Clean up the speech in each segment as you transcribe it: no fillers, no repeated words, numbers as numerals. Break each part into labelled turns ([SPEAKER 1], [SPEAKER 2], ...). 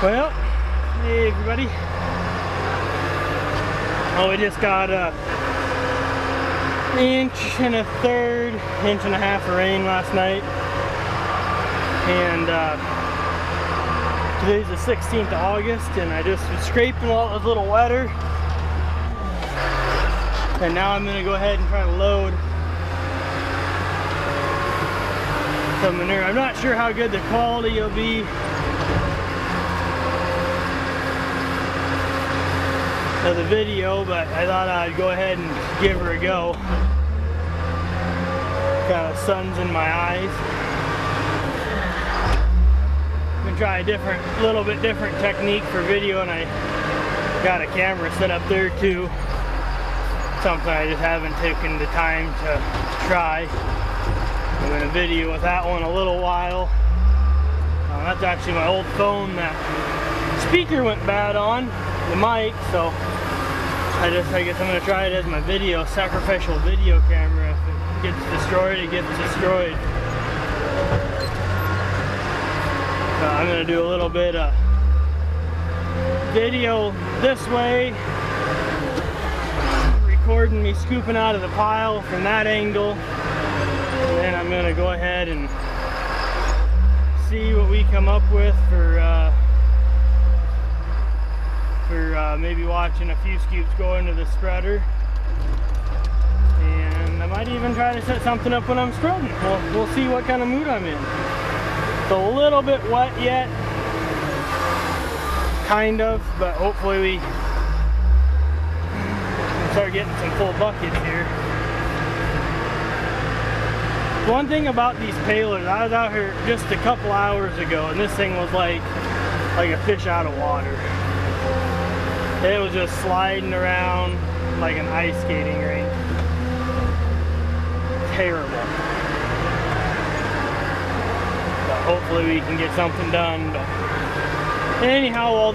[SPEAKER 1] Well, hey everybody. Oh, we just got a inch and a third, inch and a half of rain last night. And today's the 16th of August, and I just was scraping while it was a little wetter. And now I'm gonna go ahead and try to load some manure. I'm not sure how good the quality will be of the video, but I thought I'd go ahead and give her a go. Kind of sun's in my eyes. I'm gonna try a little bit different technique for video, and I got a camera set up there too. Something I just haven't taken the time to try. I'm gonna video with that one a little while. That's actually my old phone that speaker went bad on, the mic, so I guess I'm gonna try it as my sacrificial video camera. If it gets destroyed, it gets destroyed. So I'm gonna do a little bit of video this way, recording me scooping out of the pile from that angle, and then I'm gonna go ahead and see what we come up with for maybe watching a few scoops go into the spreader. And I might even try to set something up when I'm spreading. We'll see what kind of mood I'm in. It's a little bit wet yet, kind of, but hopefully we can start getting some full buckets here. One thing about these palers, I was out here just a couple hours ago, and this thing was like a fish out of water. It was just sliding around like an ice skating rink. Terrible. But hopefully we can get something done. But anyhow, while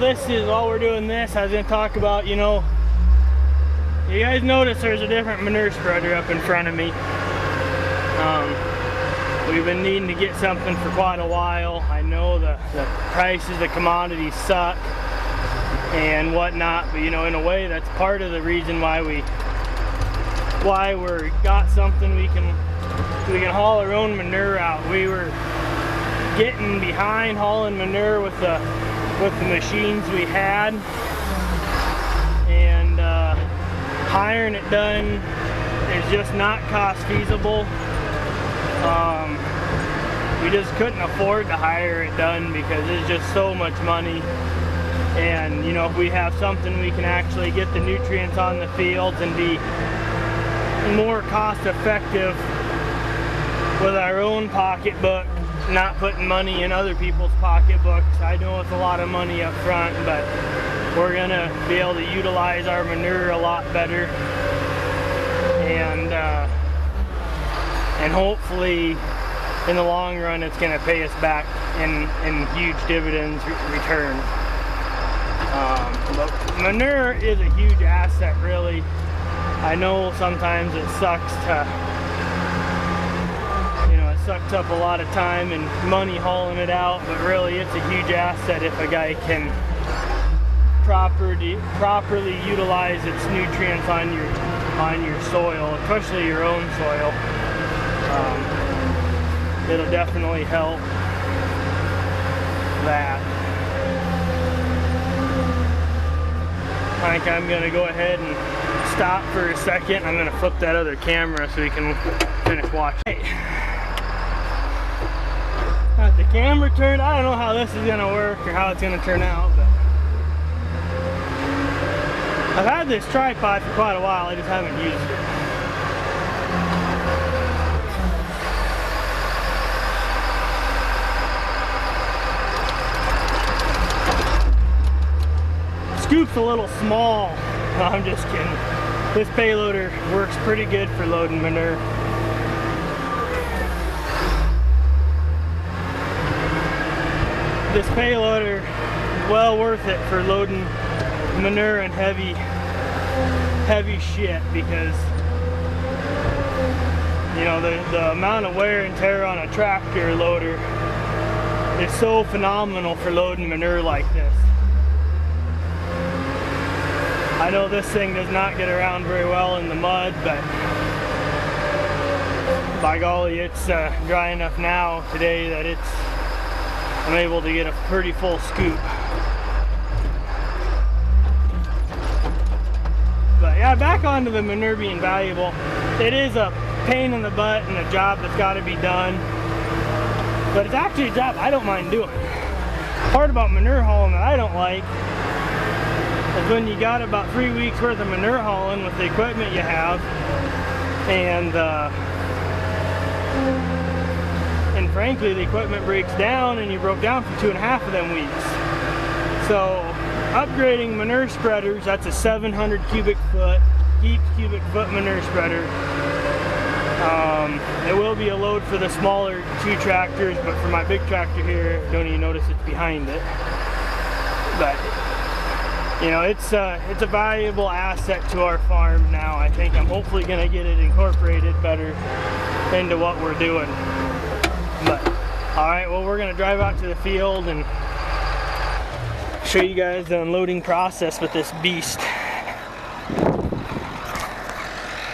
[SPEAKER 1] we're doing this, I was going to talk about, you guys notice there's a different manure spreader up in front of me. We've been needing to get something for quite a while. I know the prices, the commodities suck and whatnot, but in a way that's part of the reason why we're got something we can haul our own manure out. We were getting behind hauling manure with the machines we had, and hiring it done is just not cost feasible. We just couldn't afford to hire it done because it's just so much money. And if we have something we can actually get the nutrients on the fields and be more cost effective with our own pocketbook, not putting money in other people's pocketbooks. I know it's a lot of money up front, but we're gonna be able to utilize our manure a lot better, and hopefully in the long run it's gonna pay us back in huge dividends return. But manure is a huge asset, really. I know sometimes it sucks it sucks up a lot of time and money hauling it out, but really it's a huge asset if a guy can properly utilize its nutrients on your soil, especially your own soil. It'll definitely help that. I think I'm going to go ahead and stop for a second. I'm going to flip that other camera so we can finish watching. Hey. Got the camera turned. I don't know how this is going to work or how it's going to turn out, but I've had this tripod for quite a while. I just haven't used it. Scoop's a little small. No, I'm just kidding. This payloader works pretty good for loading manure. This payloader is well worth it for loading manure and heavy shit, because the amount of wear and tear on a tractor loader is so phenomenal for loading manure like this. I know this thing does not get around very well in the mud, but by golly, it's dry enough now today that I'm able to get a pretty full scoop. But yeah, back onto the manure being valuable. It is a pain in the butt and a job that's got to be done, but it's actually a job I don't mind doing. The part about manure hauling that I don't like is when you got about 3 weeks worth of manure hauling with the equipment you have, and frankly the equipment breaks down and you broke down for 2.5 of them weeks. So upgrading manure spreaders, that's a 700 cubic foot, each cubic foot manure spreader. It will be a load for the smaller 2 tractors, but for my big tractor here, don't even notice it's behind it. But you know, it's a valuable asset to our farm now. I think I'm hopefully going to get it incorporated better into what we're doing. But all right, well, we're going to drive out to the field and show you guys the unloading process with this beast.